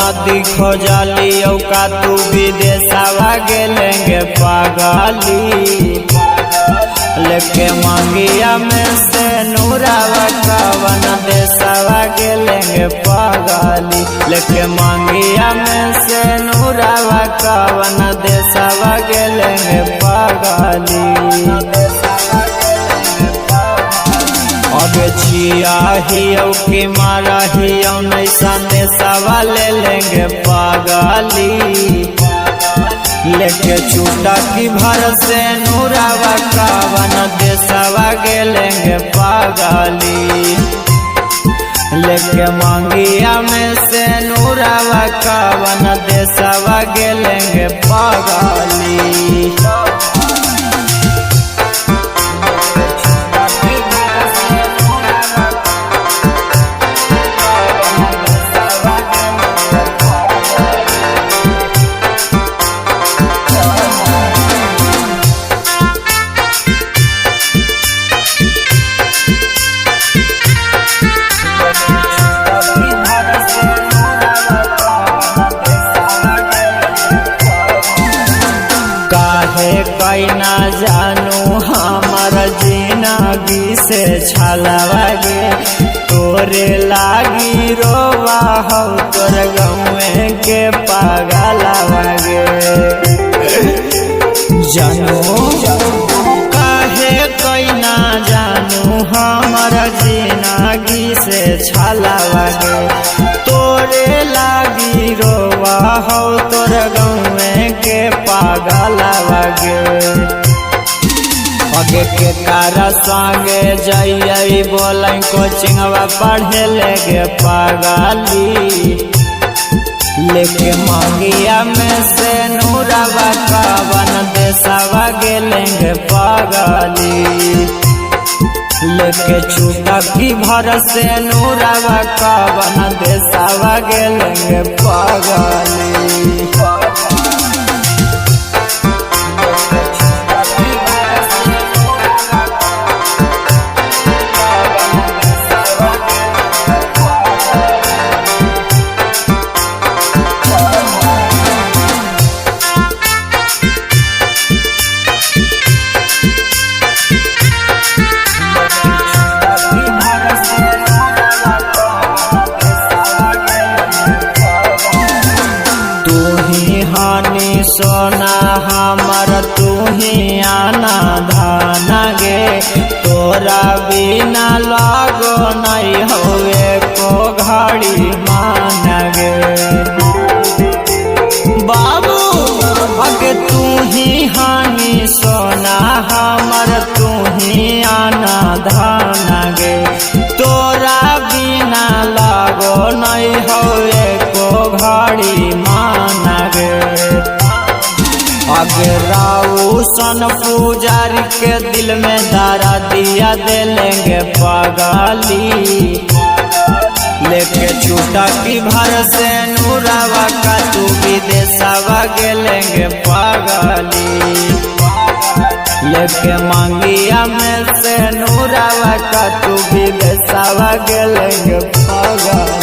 नदी खोजली का तू विदेशवा गेलेंगे पागली लेके मंगिया में से नूरावा कवन देशवा गेलेंगे पागली लेके मंगिया में से नूरावा कवन देशवा गेलेंगे पागली। अबे छिया हियो कि मारा हियो नहीं संदेशवा ले लेंगे पागली लेके छूटा की भर से नूरावा कवन देशवा गेलेंगे पागली लेके मंगिया में से नूरावा कवन देशवा गेलेंगे पागली। कैना जानू हमार जिंदगी से छलवागे तोरे लागी रोवा हो तोर गौए के पागलवागे जानू काहे कैना जानू हमार जिंदगी से छलवागे तोरे लागी रोवा हो तोर गौए के पागलवागे अगे के कारा संगे जइयै बोलै कोचिंगवा पढ़े लेगे पागली लेके मंगिया में से नूरावा कवन देशवा गेलेंगे पागली लेके छूटा की भर से नूरावा कवन देशवा गेलेंगे पागली। सोना हमर तू ही आना धाना गे तोरा बिना लागो नहीं होए को घड़ी मान गे बाबू अगे तू ही हानि सोना हमर तू ही आना धाना गे तोरा बिना लागो नहीं होए को घड़ी मान गे अगे राउसन पुजारी के दिल में दारा दिया दे लेंगे पागली लेके छूटा की भर से नूरावा का तू विदेशवा गेलेंगे पागली लेके मंगिया में से नूरावा का तू विदेशवा गेलेंगे पागली।